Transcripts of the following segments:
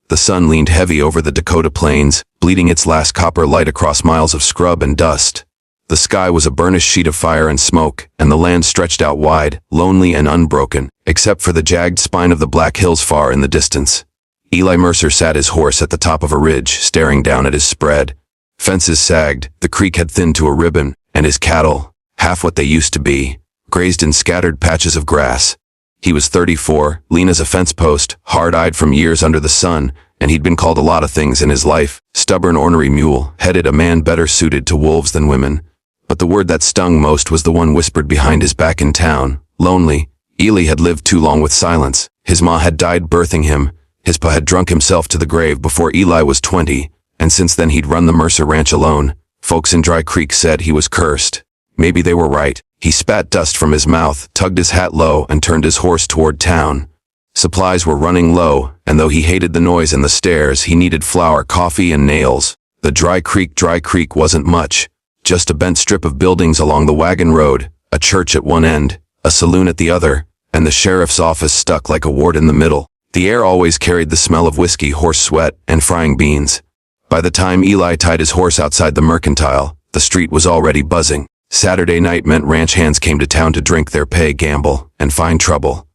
The sun leaned heavy over the Dakota plains, bleeding its last copper light across miles of scrub and dust. The sky was a burnished sheet of fire and smoke, and the land stretched out wide, lonely and unbroken, except for the jagged spine of the Black Hills far in the distance. Eli Mercer sat his horse at the top of a ridge, staring down at his spread. Fences sagged, the creek had thinned to a ribbon, and his cattle, half what they used to be, grazed in scattered patches of grass. He was 34, lean as a fence post, hard-eyed from years under the sun, and he'd been called a lot of things in his life. Stubborn ornery mule, headed a man better suited to wolves than women. But the word that stung most was the one whispered behind his back in town. Lonely. Eli had lived too long with silence. His ma had died birthing him. His pa had drunk himself to the grave before Eli was 20, and since then he'd run the Mercer ranch alone. Folks in Dry Creek said he was cursed. Maybe they were right. He spat dust from his mouth, tugged his hat low, and turned his horse toward town. Supplies were running low, and though he hated the noise and the stares, he needed flour, coffee, and nails. The Dry Creek wasn't much. Just a bent strip of buildings along the wagon road, a church at one end, a saloon at the other, and the sheriff's office stuck like a wart in the middle. The air always carried the smell of whiskey, horse sweat, and frying beans. By the time Eli tied his horse outside the Mercantile, the street was already buzzing. Saturday night meant ranch hands came to town to drink their pay, gamble, and find trouble.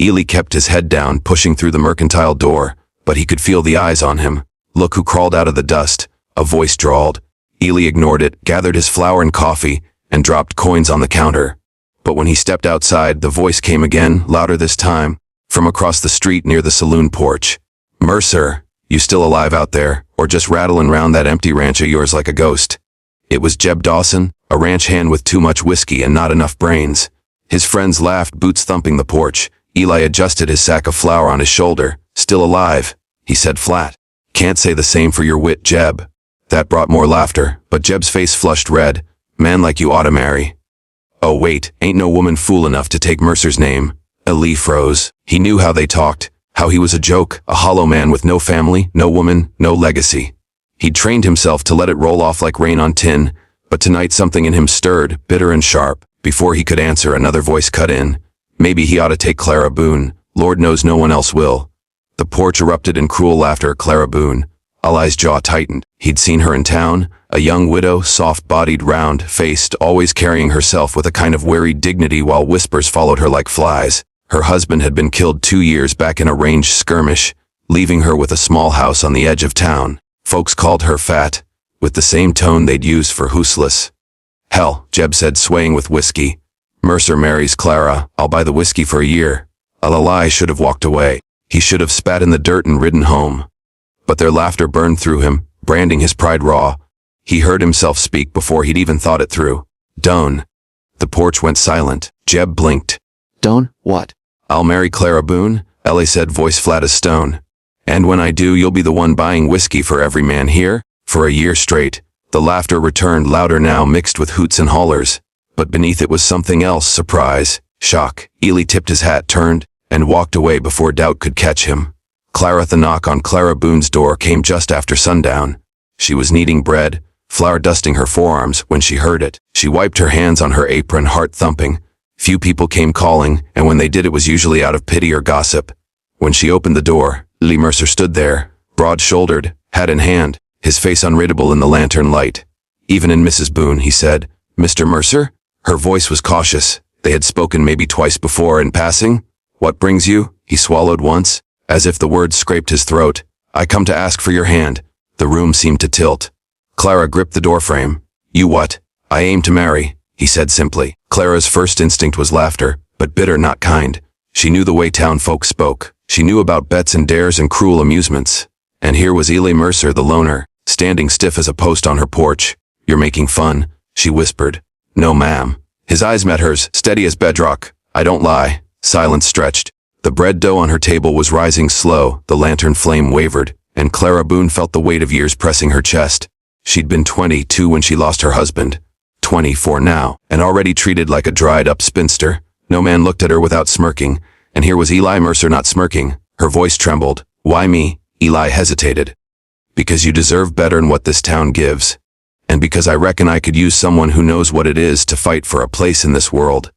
Eli kept his head down, pushing through the Mercantile door, but he could feel the eyes on him. Look who crawled out of the dust, a voice drawled. Eli ignored it, gathered his flour and coffee, and dropped coins on the counter. But when he stepped outside, the voice came again, louder this time, from across the street near the saloon porch. "Mercer, you still alive out there, or just rattling round that empty ranch of yours like a ghost?" It was Jeb Dawson, a ranch hand with too much whiskey and not enough brains. His friends laughed, boots thumping the porch. Eli adjusted his sack of flour on his shoulder. "Still alive," he said flat. "Can't say the same for your wit, Jeb." That brought more laughter, but Jeb's face flushed red. "Man like you ought to marry." "Oh wait, ain't no woman fool enough to take Mercer's name." Eli froze. He knew how they talked, how he was a joke, a hollow man with no family, no woman, no legacy. He'd trained himself to let it roll off like rain on tin, but tonight something in him stirred, bitter and sharp. Before he could answer, another voice cut in. "Maybe he ought to take Clara Boone. Lord knows no one else will." The porch erupted in cruel laughter. Clara Boone. Eli's jaw tightened. He'd seen her in town, a young widow, soft-bodied, round-faced, always carrying herself with a kind of wary dignity while whispers followed her like flies. Her husband had been killed 2 years back in a range skirmish, leaving her with a small house on the edge of town. Folks called her fat, with the same tone they'd use for useless. "Hell," Jeb said, swaying with whiskey. "Mercer marries Clara. I'll buy the whiskey for a year." Eli should have walked away. He should have spat in the dirt and ridden home. But their laughter burned through him, branding his pride raw. He heard himself speak before he'd even thought it through. "Doan." The porch went silent. Jeb blinked. "Doan, what?" "I'll marry Clara Boone," Ellie said, voice flat as stone. "And when I do, you'll be the one buying whiskey for every man here, for a year straight." The laughter returned, louder now, mixed with hoots and hollers. But beneath it was something else, surprise, shock. Eli tipped his hat, turned, and walked away before doubt could catch him. The knock on Clara Boone's door came just after sundown. She was kneading bread, flour dusting her forearms. When she heard it, she wiped her hands on her apron, heart thumping. Few people came calling, and when they did it was usually out of pity or gossip. When she opened the door, Lee Mercer stood there, broad-shouldered, hat in hand, his face unreadable in the lantern light. "Even in Mrs. Boone," he said. "Mr. Mercer?" Her voice was cautious. They had spoken maybe twice before in passing. "What brings you?" He swallowed once, as if the words scraped his throat. "I come to ask for your hand." The room seemed to tilt. Clara gripped the doorframe. "You what?" "I aim to marry," he said simply. Clara's first instinct was laughter, but bitter, not kind. She knew the way town folk spoke. She knew about bets and dares and cruel amusements. And here was Eli Mercer, the loner, standing stiff as a post on her porch. "You're making fun," she whispered. "No, ma'am." His eyes met hers, steady as bedrock. "I don't lie." Silence stretched. The bread dough on her table was rising slow, the lantern flame wavered, and Clara Boone felt the weight of years pressing her chest. She'd been 22 when she lost her husband. 24 now, and already treated like a dried-up spinster. No man looked at her without smirking, and here was Eli Mercer not smirking. Her voice trembled. "Why me?" Eli hesitated. "Because you deserve better than what this town gives. And because I reckon I could use someone who knows what it is to fight for a place in this world."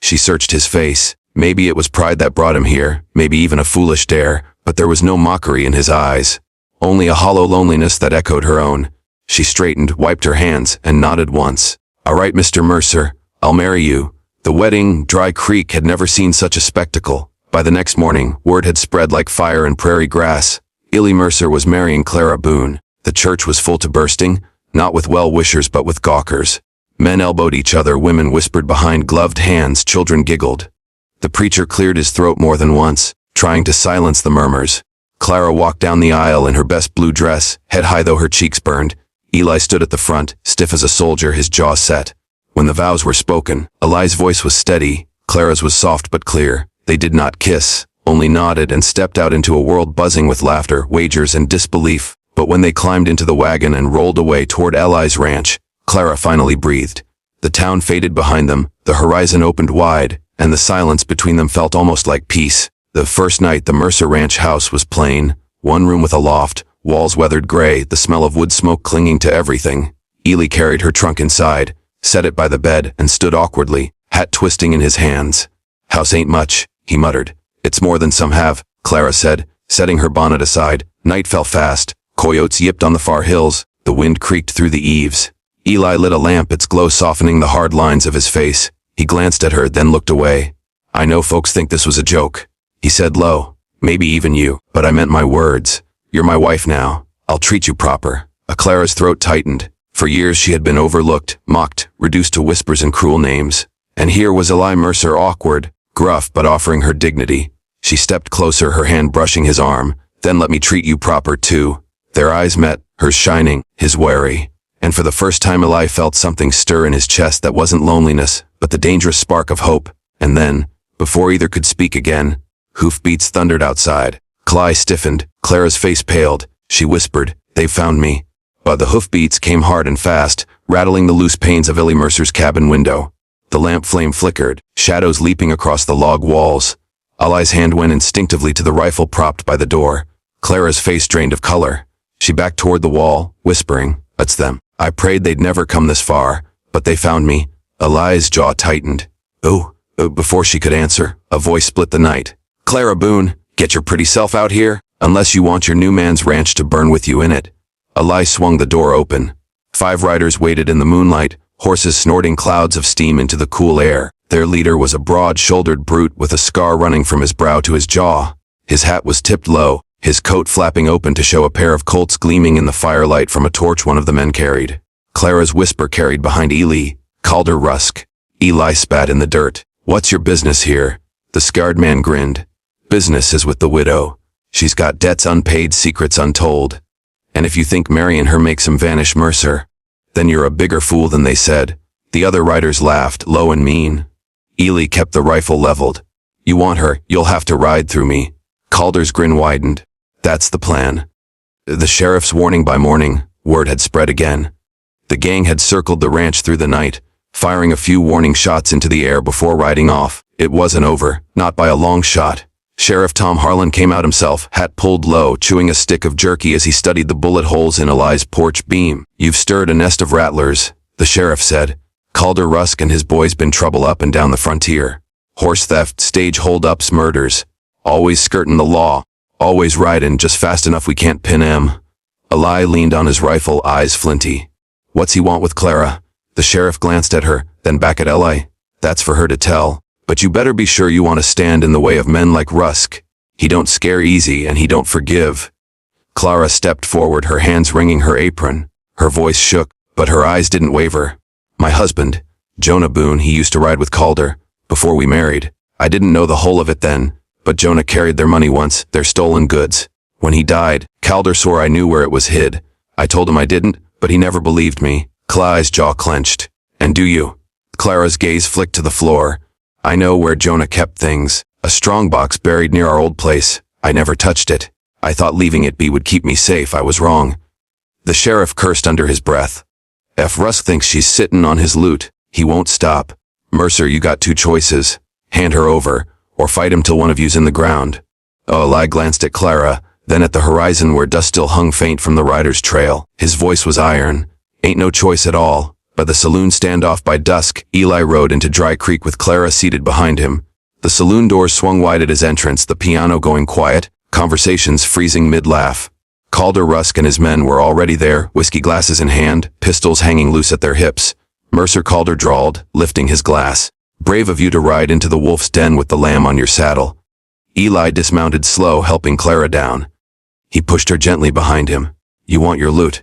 She searched his face. Maybe it was pride that brought him here, maybe even a foolish dare, but there was no mockery in his eyes, only a hollow loneliness that echoed her own. She straightened, wiped her hands, and nodded once. "All right, Mr. Mercer, I'll marry you." The wedding, Dry Creek, had never seen such a spectacle. By the next morning, word had spread like fire in prairie grass. Illy Mercer was marrying Clara Boone. The church was full to bursting, not with well-wishers but with gawkers. Men elbowed each other, women whispered behind gloved hands, children giggled. The preacher cleared his throat more than once, trying to silence the murmurs. Clara walked down the aisle in her best blue dress, head high though her cheeks burned. Eli stood at the front, stiff as a soldier, his jaw set. When the vows were spoken, Eli's voice was steady, Clara's was soft but clear. They did not kiss, only nodded and stepped out into a world buzzing with laughter, wagers, and disbelief. But when they climbed into the wagon and rolled away toward Eli's ranch, Clara finally breathed. The town faded behind them, the horizon opened wide, and the silence between them felt almost like peace. The first night the Mercer Ranch house was plain, one room with a loft, walls weathered gray, the smell of wood smoke clinging to everything. Ely carried her trunk inside, set it by the bed, and stood awkwardly, hat twisting in his hands. "House ain't much," he muttered. "It's more than some have," Clara said, setting her bonnet aside. Night fell fast. Coyotes yipped on the far hills. The wind creaked through the eaves. Eli lit a lamp, its glow softening the hard lines of his face. He glanced at her, then looked away. "I know folks think this was a joke," he said low. "Maybe even you, but I meant my words. You're my wife now. I'll treat you proper." Clara's throat tightened. For years she had been overlooked, mocked, reduced to whispers and cruel names. And here was Eli Mercer, awkward, gruff, but offering her dignity. She stepped closer, her hand brushing his arm. "Then let me treat you proper, too." Their eyes met, hers shining, his wary. And for the first time Eli felt something stir in his chest that wasn't loneliness, but the dangerous spark of hope. And then, before either could speak again, hoofbeats thundered outside. Cly stiffened, Clara's face paled. She whispered, "They've found me." But the hoofbeats came hard and fast, rattling the loose panes of Illy Mercer's cabin window. The lamp flame flickered, shadows leaping across the log walls. Eli's hand went instinctively to the rifle propped by the door. Clara's face drained of color. She backed toward the wall, whispering, "It's them. I prayed they'd never come this far, but they found me." Eli's jaw tightened. Before she could answer, a voice split the night. "Clara Boone, get your pretty self out here, unless you want your new man's ranch to burn with you in it." Eli swung the door open. 5 riders waited in the moonlight, horses snorting clouds of steam into the cool air. Their leader was a broad-shouldered brute with a scar running from his brow to his jaw. His hat was tipped low, his coat flapping open to show a pair of Colts gleaming in the firelight from a torch one of the men carried. Clara's whisper carried behind Eli, "Calder Rusk." Eli spat in the dirt. "What's your business here?" The scarred man grinned. "Business is with the widow. She's got debts unpaid, secrets untold. And if you think marrying her makes him vanish, Mercer, then you're a bigger fool than they said." The other riders laughed, low and mean. Ely kept the rifle leveled. "You want her, you'll have to ride through me." Calder's grin widened. "That's the plan." The sheriff's warning by morning, word had spread again. The gang had circled the ranch through the night, firing a few warning shots into the air before riding off. It wasn't over, not by a long shot. Sheriff Tom Harlan came out himself, hat pulled low, chewing a stick of jerky as he studied the bullet holes in Eli's porch beam. "You've stirred a nest of rattlers," the sheriff said. "Calder Rusk and his boys been trouble up and down the frontier. Horse theft, stage holdups, murders. Always skirting the law. Always riding just fast enough we can't pin him." Eli leaned on his rifle, eyes flinty. "What's he want with Clara?" The sheriff glanced at her, then back at Eli. "That's for her to tell. But you better be sure you want to stand in the way of men like Rusk. He don't scare easy and he don't forgive." Clara stepped forward, her hands wringing her apron. Her voice shook, but her eyes didn't waver. "My husband, Jonah Boone, he used to ride with Calder, before we married. I didn't know the whole of it then, but Jonah carried their money once, their stolen goods. When he died, Calder swore I knew where it was hid. I told him I didn't, but he never believed me." Cly's jaw clenched. "And do you?" Clara's gaze flicked to the floor. "I know where Jonah kept things. A strongbox buried near our old place. I never touched it. I thought leaving it be would keep me safe. I was wrong." The sheriff cursed under his breath. "If Rusk thinks she's sittin' on his loot, he won't stop. Mercer, you got 2 choices. Hand her over, or fight him till one of you's in the ground." Eli glanced at Clara, then at the horizon where dust still hung faint from the rider's trail. His voice was iron. "Ain't no choice at all." By the saloon standoff by dusk, Eli rode into Dry Creek with Clara seated behind him. The saloon doors swung wide at his entrance, the piano going quiet, Conversations freezing mid-laugh. Calder Rusk and his men were already there, whiskey glasses in hand, pistols hanging loose at their hips. Mercer Calder drawled, lifting his glass. "Brave of you to ride into the wolf's den with the lamb on your saddle." Eli dismounted slow, helping Clara down. He pushed her gently behind him. "You want your loot?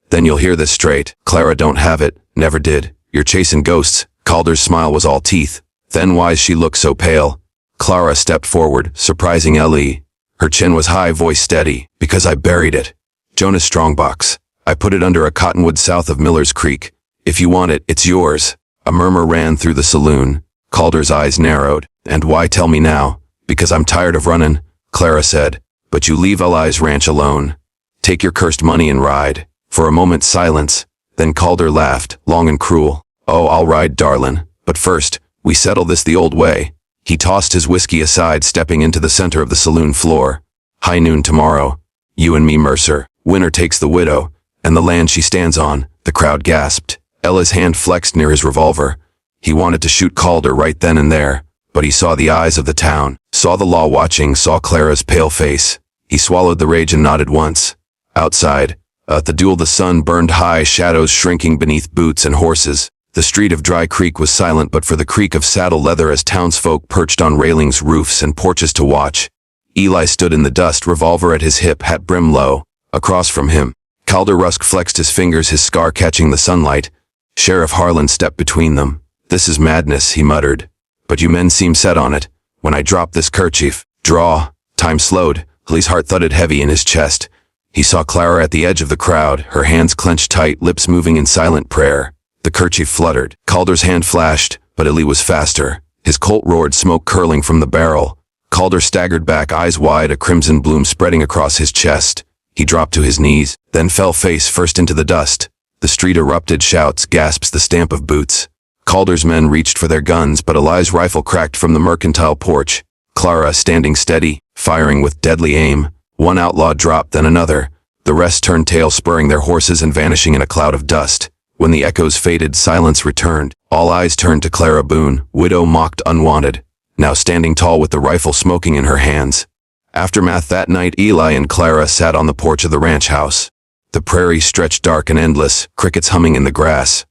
Then you'll hear this straight. Clara don't have it, never did. You're chasing ghosts." Calder's smile was all teeth. Then why's she look so pale? Clara stepped forward, surprising Ellie. Her chin was high, voice steady. "Because I buried it. Jonas Strongbox. I put it under a cottonwood south of Miller's Creek. If you want it, it's yours." A murmur ran through the saloon. Calder's eyes narrowed. "And why tell me now?" "Because I'm tired of running," Clara said. "But you leave Eli's ranch alone. Take your cursed money and ride." For a moment silence. Then Calder laughed, long and cruel. "Oh, I'll ride, darlin'. But first, we settle this the old way." He tossed his whiskey aside, stepping into the center of the saloon floor. "High noon tomorrow. You and me, Mercer. Winner takes the widow, and the land she stands on." The crowd gasped. Ella's hand flexed near his revolver. He wanted to shoot Calder right then and there, but he saw the eyes of the town, saw the law watching, saw Clara's pale face. He swallowed the rage and nodded once. Outside, at the duel, the sun burned high, shadows shrinking beneath boots and horses. The street of Dry Creek was silent but for the creak of saddle leather as townsfolk perched on railings, roofs, and porches to watch. Eli stood in the dust, revolver at his hip, hat brim low. Across from him, Calder Rusk flexed his fingers, his scar catching the sunlight. Sheriff Harlan stepped between them. "This is madness," he muttered. "But you men seem set on it. When I drop this kerchief, draw." Time slowed. Lee's heart thudded heavy in his chest. He saw Clara at the edge of the crowd, her hands clenched tight, lips moving in silent prayer. The kerchief fluttered. Calder's hand flashed, but Eli was faster. His Colt roared, smoke curling from the barrel. Calder staggered back, eyes wide, a crimson bloom spreading across his chest. He dropped to his knees, then fell face first into the dust. The street erupted, shouts, gasps, the stamp of boots. Calder's men reached for their guns, but Eli's rifle cracked from the mercantile porch. Clara, standing steady, firing with deadly aim. One outlaw dropped, then another. The rest turned tail, spurring their horses and vanishing in a cloud of dust. When the echoes faded, silence returned. All eyes turned to Clara Boone, widow mocked unwanted, now standing tall with the rifle smoking in her hands. Aftermath. That night, Eli and Clara sat on the porch of the ranch house. The prairie stretched dark and endless, crickets humming in the grass.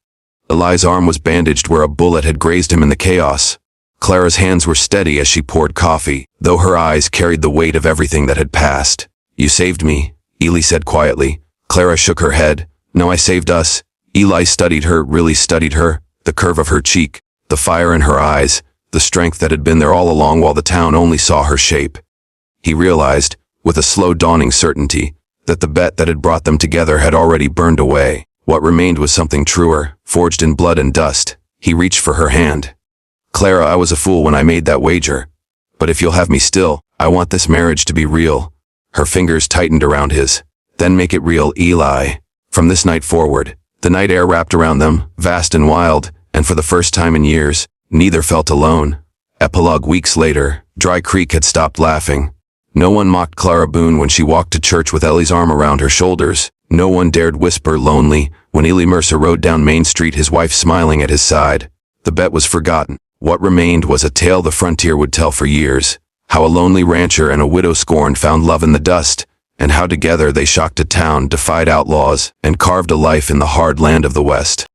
Eli's arm was bandaged where a bullet had grazed him in the chaos. Clara's hands were steady as she poured coffee, though her eyes carried the weight of everything that had passed. "You saved me," Eli said quietly. Clara shook her head. "No, I saved us." Eli studied her, really studied her, the curve of her cheek, the fire in her eyes, the strength that had been there all along while the town only saw her shape. He realized, with a slow dawning certainty, that the bet that had brought them together had already burned away. What remained was something truer, forged in blood and dust. He reached for her hand. "Clara, I was a fool when I made that wager. But if you'll have me still, I want this marriage to be real." Her fingers tightened around his. "Then make it real, Eli." From this night forward, the night air wrapped around them, vast and wild, and for the first time in years, neither felt alone. Epilogue. Weeks later, Dry Creek had stopped laughing. No one mocked Clara Boone when she walked to church with Ellie's arm around her shoulders. No one dared whisper lonely when Eli Mercer rode down Main Street, his wife smiling at his side. The bet was forgotten. What remained was a tale the frontier would tell for years. How a lonely rancher and a widow scorned found love in the dust, and how together they shocked a town, defied outlaws, and carved a life in the hard land of the West.